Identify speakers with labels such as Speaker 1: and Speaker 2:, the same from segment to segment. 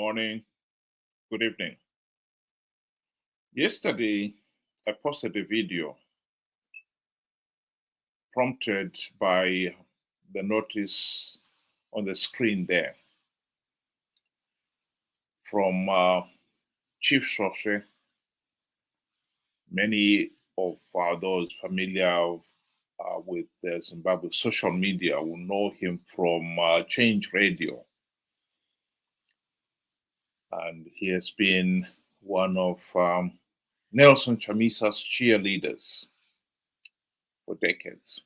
Speaker 1: morning, good evening. Yesterday, I posted a video prompted by the notice on the screen there from Chief Soshe. Many of those familiar with Zimbabwe social media will know him from Change Radio. And he has been one of Nelson Chamisa's cheerleaders for decades.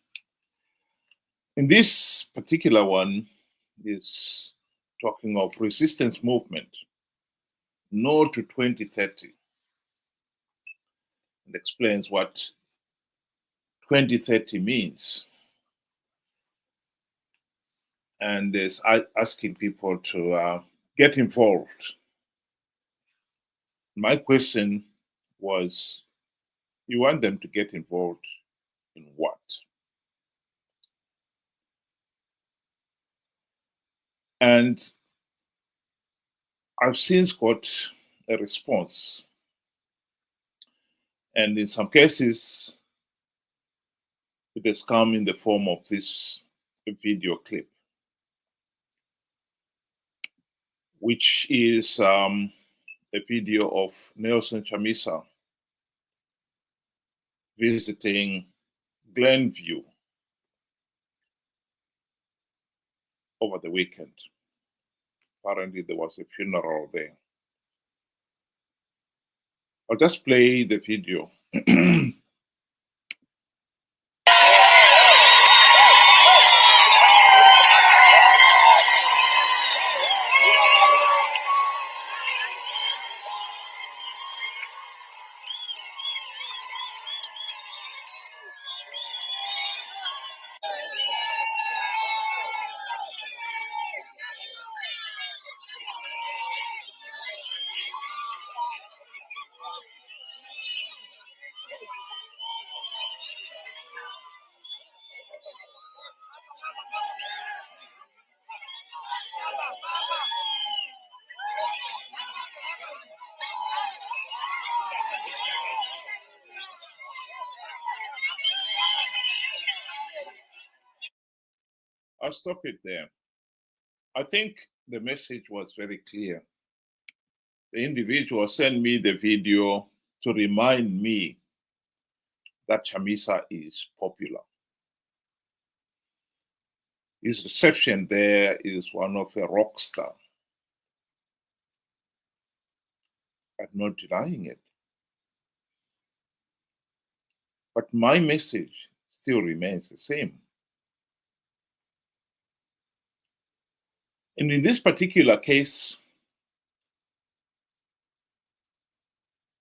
Speaker 1: In this particular one, is talking of resistance movement, no to 2030, and explains what 2030 means, and is asking people to get involved. My question was, you want them to get involved in what? And I've since got a response. And in some cases, it has come in the form of this video clip, which is a video of Nelson Chamisa visiting Glenview over the weekend. Apparently, there was a funeral there. I'll just play the video. I'll stop it there. I think the message was very clear. The individual sent me the video to remind me that Chamisa is popular. His reception there is one of a rock star. I'm not denying it. But my message still remains the same. And in this particular case,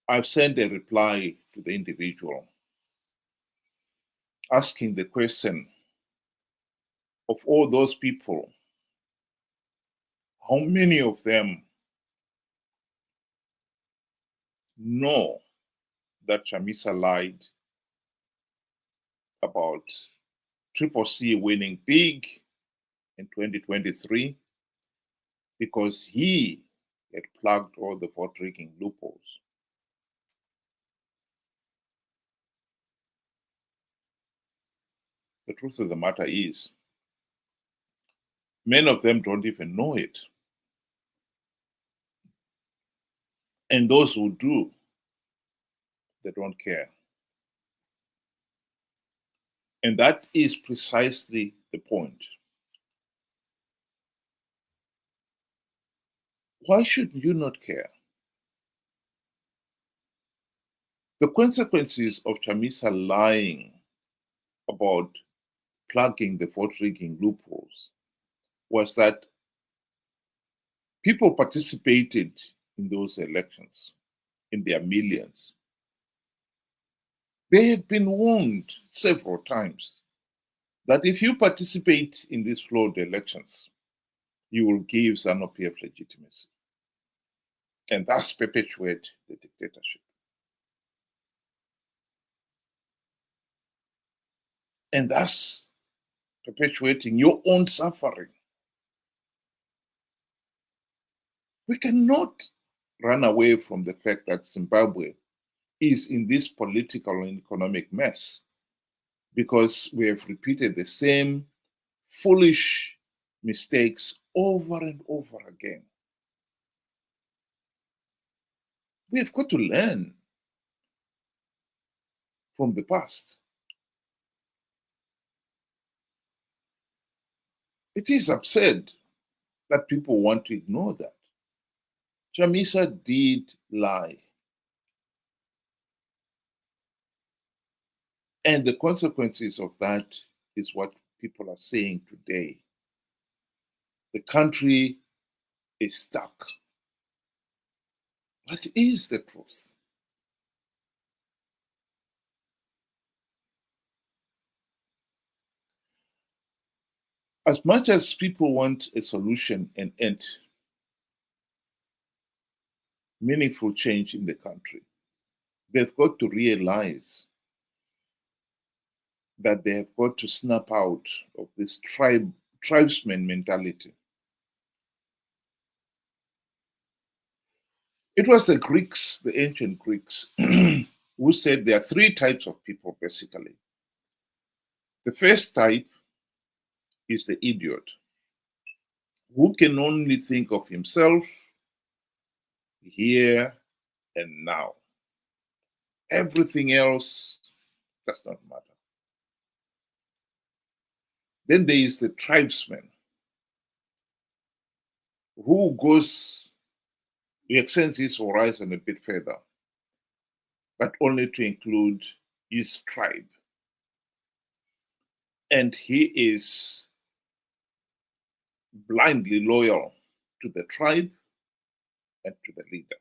Speaker 1: I've sent a reply to the individual asking the question, of all those people, how many of them know that Chamisa lied about Triple C winning big in 2023 because he had plugged all the vote rigging loopholes? The truth of the matter is, many of them don't even know it. And those who do, they don't care. And that is precisely the point. Why should you not care? The consequences of Chamisa lying about plugging the vote rigging loopholes was that people participated in those elections in their millions. They had been warned several times that if you participate in these flawed elections, you will give Zanu PF legitimacy and thus perpetuate the dictatorship. And thus perpetuating your own suffering. We cannot run away from the fact that Zimbabwe is in this political and economic mess because we have repeated the same foolish mistakes over and over again. We have got to learn from the past. It is absurd that people want to ignore that. Chamisa did lie. And the consequences of that is what people are saying today. The country is stuck. That is the truth. As much as people want a solution and end meaningful change in the country, they've got to realize that they have got to snap out of this tribesman mentality. It was the Greeks, the ancient Greeks, who said there are three types of people, basically. The first type is the idiot, who can only think of himself here and now. Everything else does not matter. Then there is the tribesman, who extends his horizon a bit further, but only to include his tribe. And he is blindly loyal to the tribe and to the leader.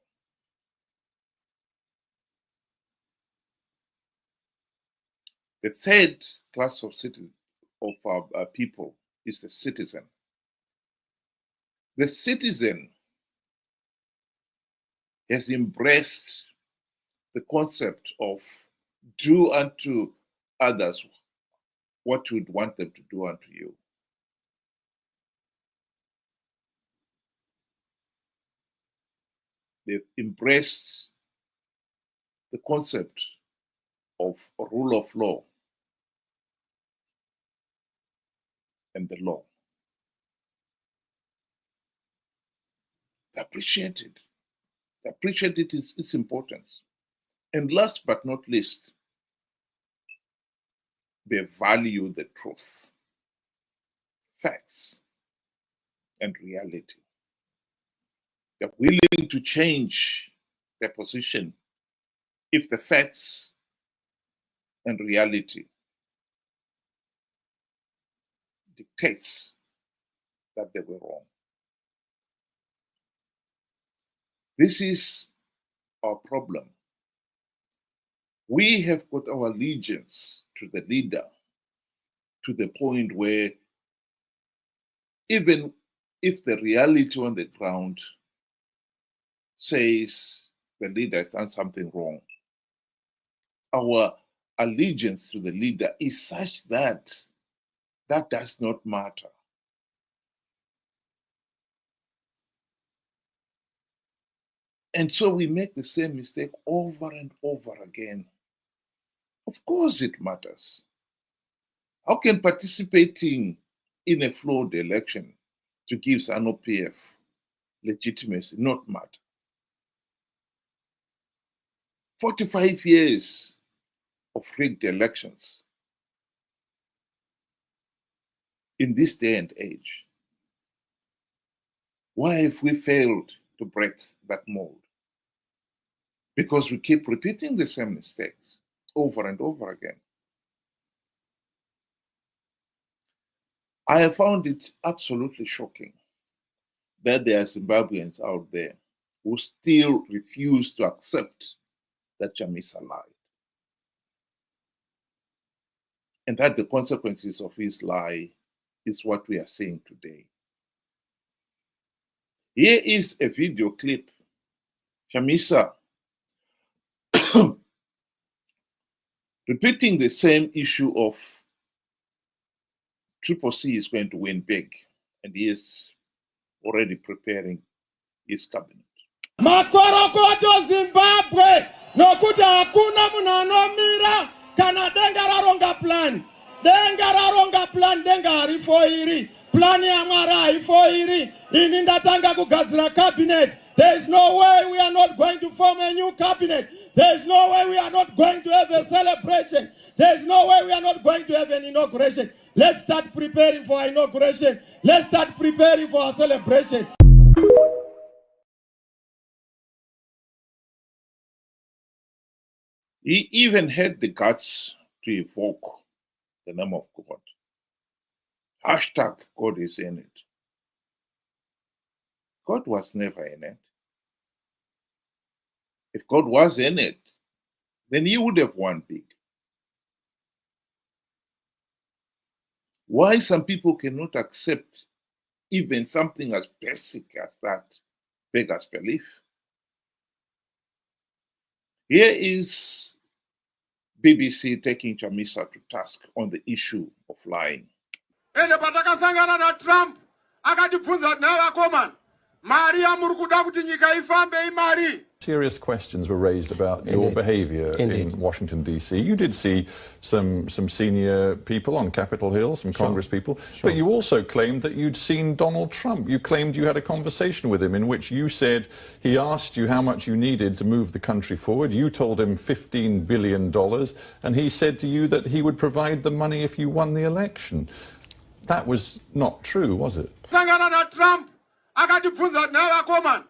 Speaker 1: The third class of people is the citizen. The citizen has embraced the concept of do unto others what you would want them to do unto you. They've embraced the concept of a rule of law and the law. They appreciate it. They appreciate its importance. And last but not least, they value the truth, facts, and reality. They're willing to change their position if the facts and reality dictates that they were wrong. This is our problem. We have got our allegiance to the leader to the point where even if the reality on the ground says the leader has done something wrong, our allegiance to the leader is such that that does not matter. And so we make the same mistake over and over again. Of course it matters. How can participating in a flawed election to give Zanu PF legitimacy not matter? 45 years of rigged elections in this day and age. Why have we failed to break that mold? Because we keep repeating the same mistakes over and over again. I have found it absolutely shocking that there are Zimbabweans out there who still refuse to accept that Chamisa lied. And that the consequences of his lie is what we are seeing today. Here is a video clip. Chamisa repeating the same issue of Triple C is going to win big, and he is already preparing his cabinet.
Speaker 2: Makorokoto Zimbabwe nokuti hakuna munhu anomira kana denga raronga plan. Denga raronga plan, denga harifoiri. Plan ya Mwari haifoiri. Ini ndatanga kugadzira cabinet. There is no way we are not going to form a new cabinet. There is no way we are not going to have a celebration. There is no way we are not going to have an inauguration. Let's start preparing for our inauguration. Let's start preparing for our celebration.
Speaker 1: He even had the guts to evoke the name of God. Hashtag God is in it. God was never in it. If God was in it, then he would have won big. Why some people cannot accept even something as basic as that beggars belief? Here is BBC taking Chamisa to task on the issue of lying.
Speaker 2: Ende patakasangana na Trump akatibvunza navakomana mari yamuri kuda kuti nyika ifambe imari.
Speaker 3: Serious questions were raised about your behaviour in Washington, D.C. You did see some senior people on Capitol Hill, some Congress people, but you also claimed that you'd seen Donald Trump. You claimed you had a conversation with him in which you said he asked you how much you needed to move the country forward. You told him $15 billion, and he said to you that he would provide the money if you won the election. That was not true, was it?
Speaker 2: Sangana na Trump akatibvunza navakomana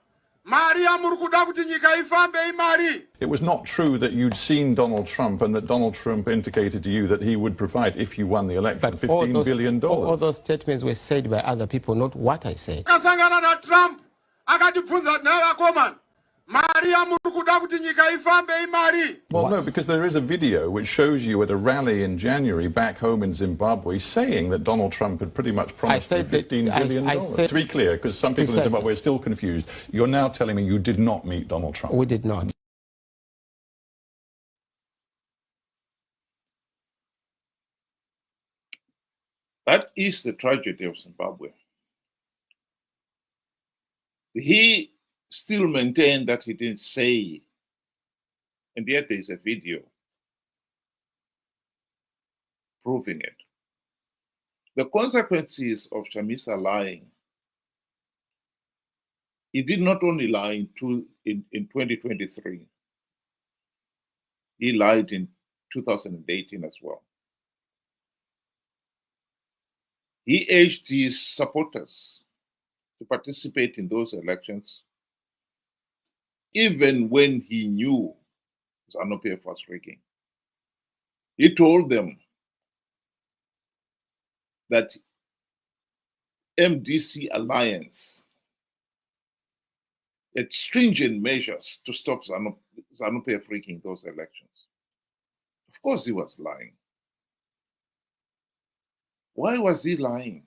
Speaker 2: mari yamuri kuda kuti nyika ifambe imari.
Speaker 3: It was not true that you'd seen Donald Trump and that Donald Trump indicated to you that he would provide, if you won the election, $15 billion.
Speaker 4: All those statements were said by other people, not what I said.
Speaker 2: Kasangana na Trump akatibvunza navakomana mari yamuri kuda kuti nyika ifambe imari.
Speaker 3: Well, no, because there is a video which shows you at a rally in January back home in Zimbabwe saying that Donald Trump had pretty much promised you $15 billion. To be clear, because some people in Zimbabwe are still confused, you're now telling me you did not meet Donald Trump.
Speaker 4: We did not.
Speaker 1: That is the tragedy of Zimbabwe. He still maintained that he didn't say, and yet there's a video proving it. The consequences of Chamisa lying, he did not only lie in 2023, he lied in 2018 as well. He urged his supporters to participate in those elections, even when he knew Zanu PF was rigging. He told them that MDC alliance had stringent measures to stop Zanu PF rigging those elections. Of course he was lying. Why was he lying?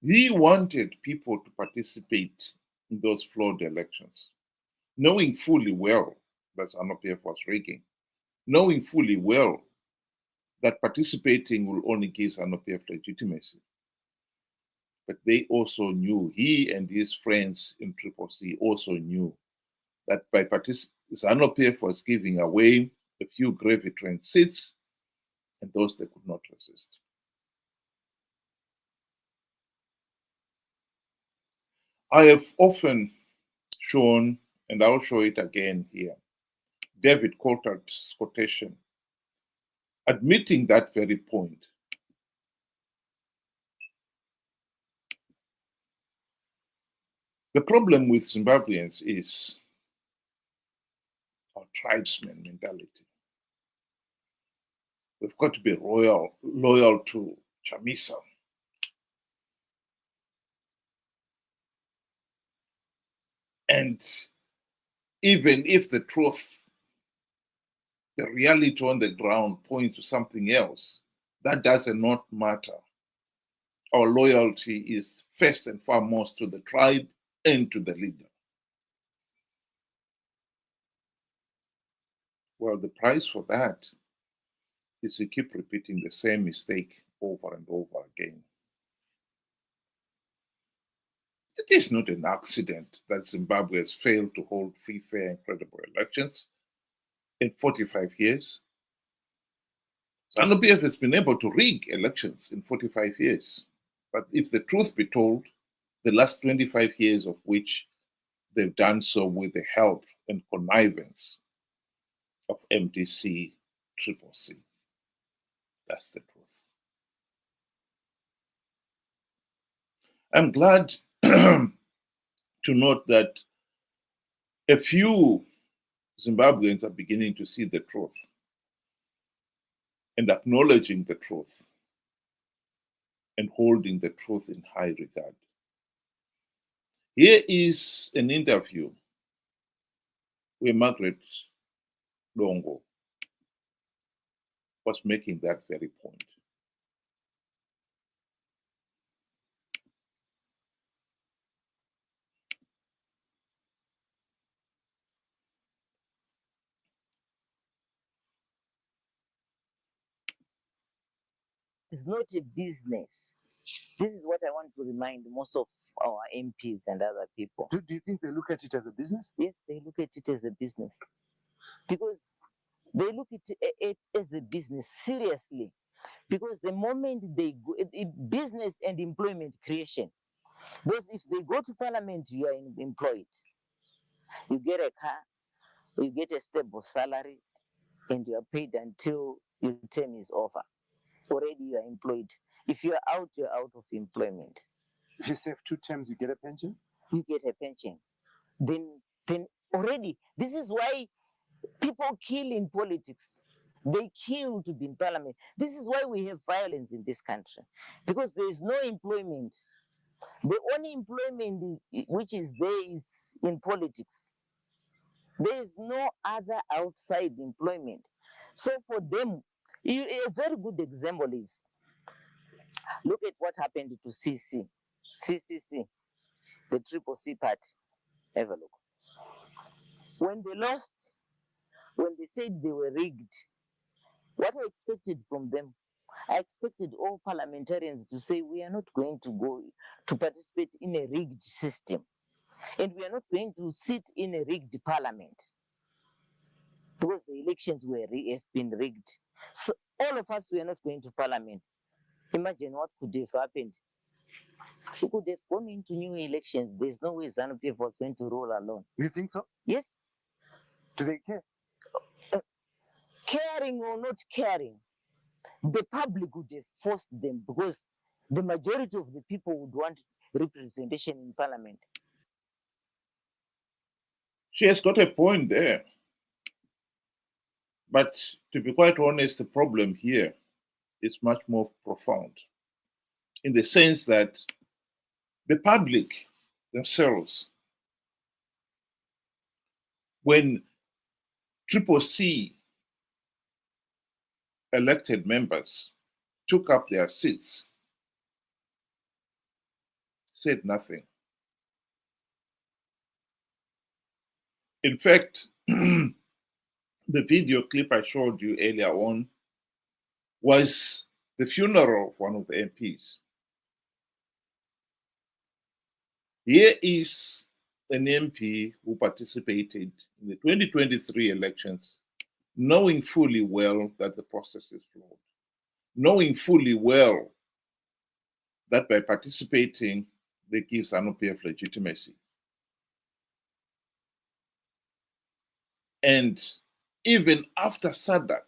Speaker 1: He wanted people to participate in those flawed elections, knowing fully well that Zanu PF was rigging, knowing fully well that participating will only give Zanu PF legitimacy. But they also knew, he and his friends in Triple C also knew that by Zanu PF was giving away a few gravy train seats, and those they could not resist. I have often shown, and I'll show it again here, David Coulthard's quotation, admitting that very point. The problem with Zimbabweans is our tribesman mentality. We've got to be loyal to Chamisa. And even if the truth, the reality on the ground points to something else, that does not matter. Our loyalty is first and foremost to the tribe and to the leader. Well, the price for that is to keep repeating the same mistake over and over again. It is not an accident that Zimbabwe has failed to hold free, fair, and credible elections in 45 years. Zanu PF has been able to rig elections in 45 years. But if the truth be told, the last 25 years of which they've done so with the help and connivance of MDC, CCC. That's the truth. I'm glad to note that a few Zimbabweans are beginning to see the truth and acknowledging the truth and holding the truth in high regard. Here is an interview where Margaret Longo was making that very point.
Speaker 5: It's not a business. This is what I want to remind most of our MPs and other people.
Speaker 6: Do you think they look at it as a business?
Speaker 5: Yes, they look at it as a business. Because they look at it as a business seriously. Because the moment they go, business and employment creation, because if they go to parliament, you are employed. You get a car, you get a stable salary, and you are paid until your term is over. Already you are employed. If you are out, you're out of employment.
Speaker 6: If you serve 2 terms, you get a pension?
Speaker 5: You get a pension. Then already, this is why people kill in politics. They kill to be in parliament. This is why we have violence in this country. Because there is no employment. The only employment which is there is in politics. There is no other outside employment. So for them, a very good example is, look at what happened to CCC, the CCC party. Have a look. When they lost, when they said they were rigged, what I expected from them, I expected all parliamentarians to say, we are not going to go to participate in a rigged system. And we are not going to sit in a rigged parliament. Because the elections have been rigged. So all of us were not going to parliament. Imagine what could have happened. We could have gone into new elections. There's no way Zanu PF was going to rule alone.
Speaker 6: You think so?
Speaker 5: Yes.
Speaker 6: Do they care?
Speaker 5: Caring or not caring, the public would have forced them because the majority of the people would want representation in parliament.
Speaker 1: She has got a point there. But to be quite honest, the problem here is much more profound in the sense that the public themselves, when CCC elected members took up their seats, said nothing. In fact, the video clip I showed you earlier on was the funeral of one of the MPs. Here is an MP who participated in the 2023 elections, knowing fully well that the process is flawed, knowing fully well that by participating, they give Zanu PF legitimacy. And even after SADC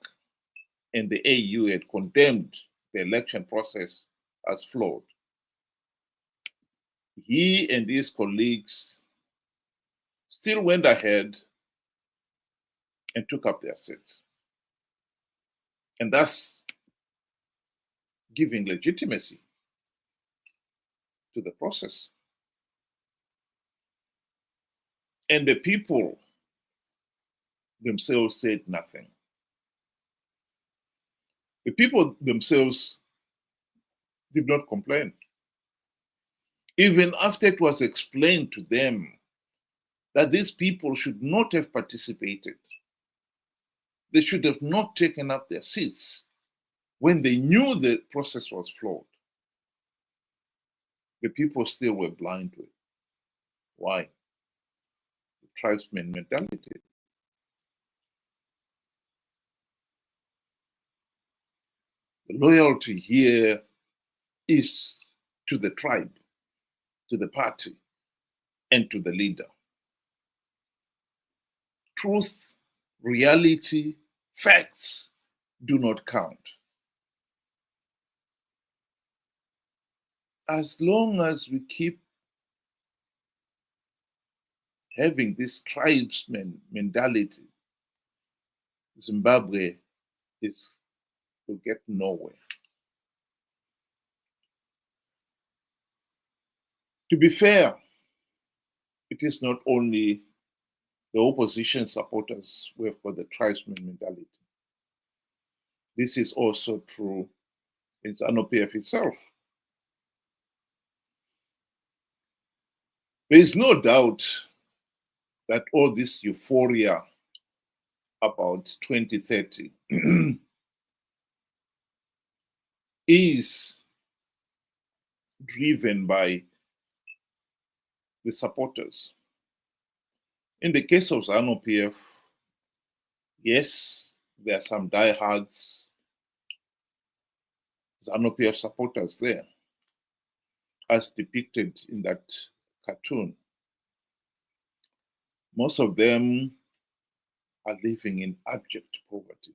Speaker 1: and the AU had condemned the election process as flawed, he and his colleagues still went ahead and took up their seats. And thus giving legitimacy to the process. And the people themselves said nothing. The people themselves did not complain. Even after it was explained to them that these people should not have participated, they should have not taken up their seats when they knew the process was flawed, the people still were blind to it. Why? The tribesman mentality. The loyalty here is to the tribe, to the party, and to the leader. Truth, reality, facts do not count. As long as we keep having this tribesman mentality, Zimbabwe will get nowhere. To be fair, it is not only the opposition supporters who have got the tribesman mentality. This is also true in Zanu PF itself. There is no doubt that all this euphoria about 2030 is driven by the supporters. In the case of Zanu PF, yes, there are some diehards Zanu PF supporters there, as depicted in that cartoon. Most of them are living in abject poverty.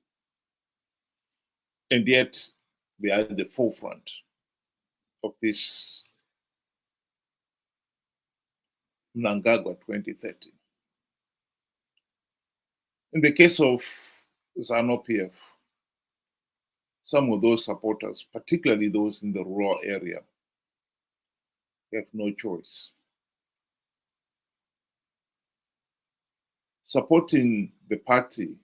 Speaker 1: And yet they are at the forefront of this Mnangagwa 2030. In the case of Zanu PF, some of those supporters, particularly those in the rural area, have no choice. Supporting the party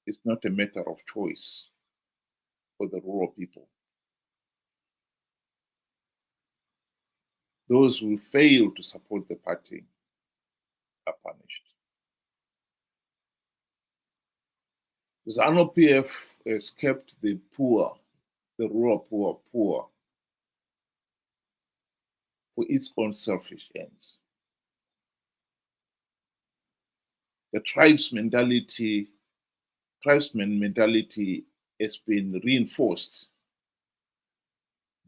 Speaker 1: is not a matter of choice for the rural people. Those who fail to support the party are punished. Zanu PF has kept the poor, the rural poor, for its own selfish ends. The tribesman mentality has been reinforced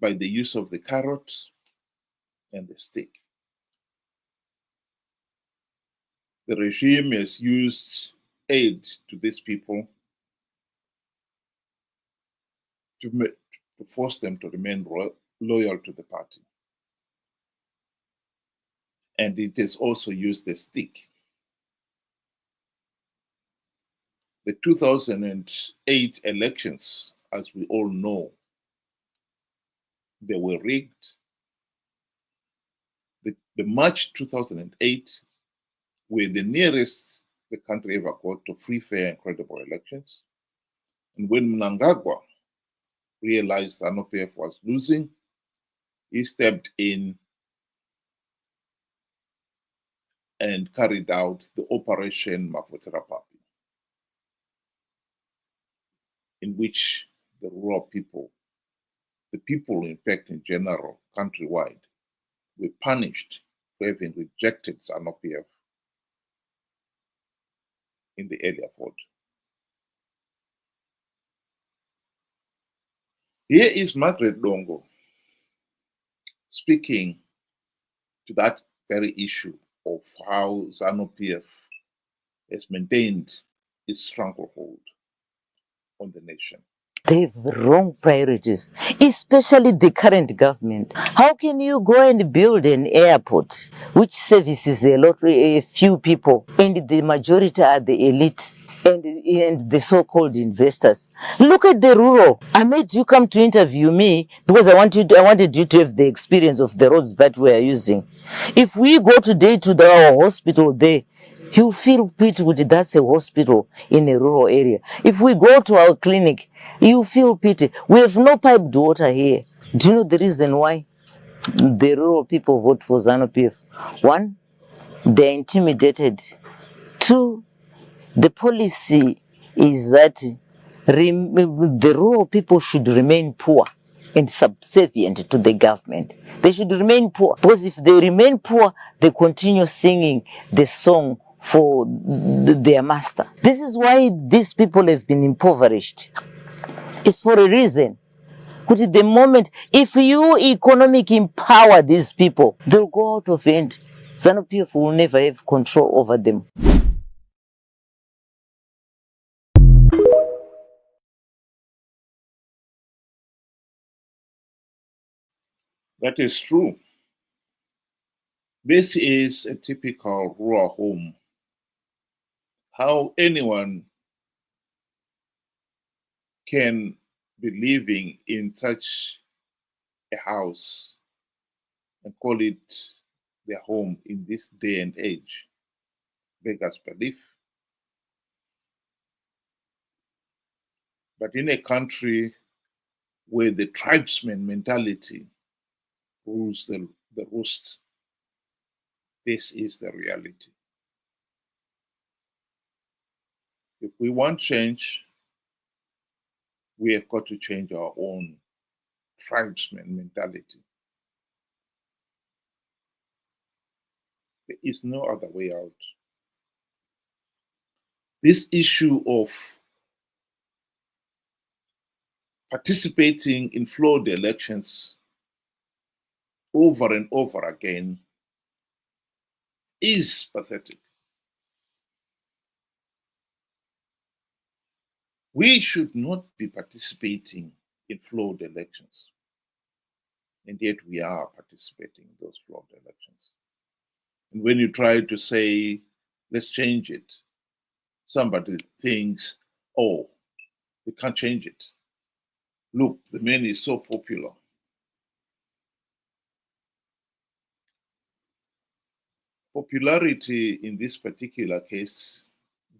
Speaker 1: by the use of the carrot and the stick. The regime has used aid to these people to force them to remain loyal to the party. And it has also used the stick. The 2008 elections, as we all know, they were rigged. The March 2008 were the nearest the country ever got to free, fair, and credible elections. And when Mnangagwa realized Zanu PF was losing, he stepped in and carried out the Operation Mafutera Papi, in which the rural people, the people in fact in general, countrywide, were punished for having rejected Zanu PF in the earlier vote. Here is Margaret Dongo speaking to that very issue of how Zanu PF has maintained its stranglehold on the nation.
Speaker 5: They have wrong priorities, especially the current government. How can you go and build an airport which services a few people, and the majority are the elite and the so-called investors? Look at the rural. I made you come to interview me because I wanted you to have the experience of the roads that we are using. If we go today to our hospital there, you feel pity with that's a hospital in a rural area. If we go to our clinic, you feel pity. We have no piped water here. Do you know the reason why the rural people vote for Zanu PF? One, they're intimidated. Two, the policy is that the rural people should remain poor. and subservient to the government. They should remain poor, because if they remain poor, they continue singing the song for their master. This is why these people have been impoverished. It's for a reason. Because at the moment, if you economic empower these people, they'll go out of hand. Zanu PF will never have control over them.
Speaker 1: That is true. This is a typical rural home. How anyone can be living in such a house and call it their home in this day and age beggars belief. But in a country where the tribesman mentality rules the roost, this is the reality. If we want change, we have got to change our own tribesman mentality. There is no other way out. This issue of participating in flawed elections over and over again is pathetic. We should not be participating in flawed elections, and yet we are participating in those flawed elections. And when you try to say, let's change it, somebody thinks, oh, we can't change it. Look, the man is so popular. Popularity in this particular case,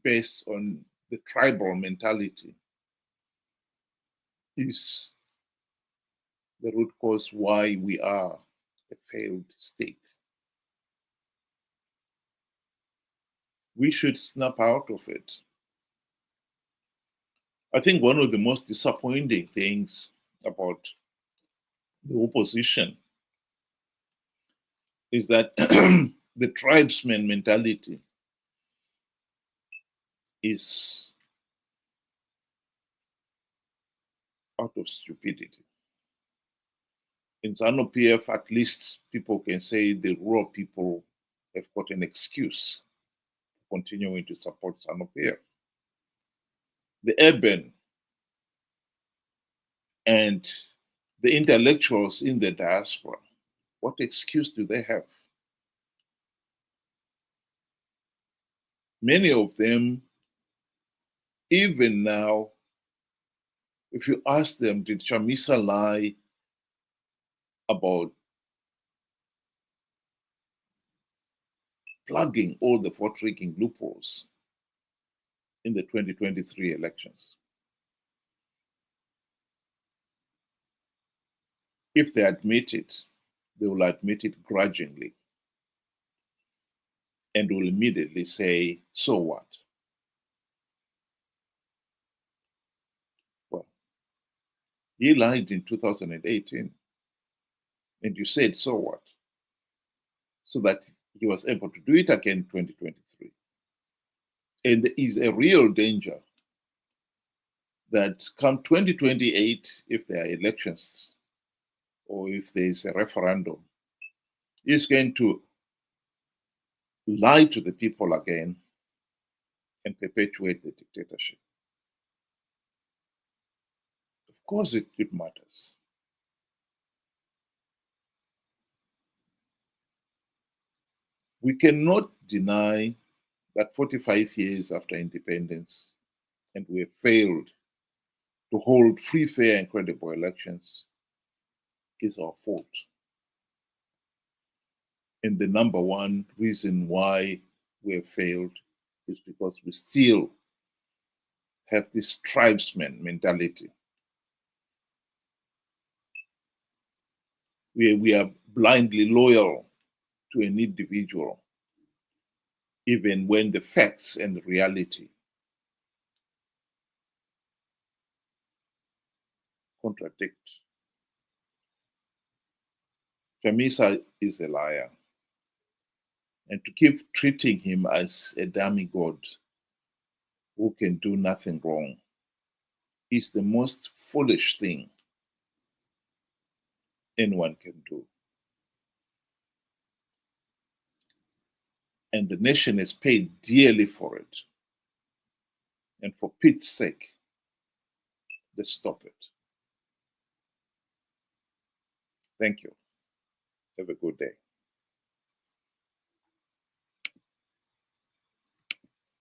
Speaker 1: based on the tribal mentality, is the root cause why we are a failed state. We should snap out of it. I think one of the most disappointing things about the opposition is that the tribesman mentality is out of stupidity. In Zanu PF, at least people can say the rural people have got an excuse for continuing to support Zanu PF. The urban and the intellectuals in the diaspora, what excuse do they have? Many of them, even now, if you ask them, did Chamisa lie about plugging all the vote rigging loopholes in the 2023 elections? If they admit it, they will admit it grudgingly and will immediately say, so what? Well, he lied in 2018, and you said, so what? So that he was able to do it again in 2023. And there is a real danger that come 2028, if there are elections or if there is a referendum, he's going to lie to the people again and perpetuate the dictatorship. Of course it matters. We cannot deny that 45 years after independence, and we have failed to hold free, fair, and credible elections, is our fault. And the number one reason why we have failed is because we still have this tribesman mentality. We are blindly loyal to an individual, even when the facts and the reality contradict. Chamisa is a liar. And to keep treating him as a demigod who can do nothing wrong is the most foolish thing anyone can do. And the nation has paid dearly for it. And for Pete's sake, let's stop it. Thank you. Have a good day.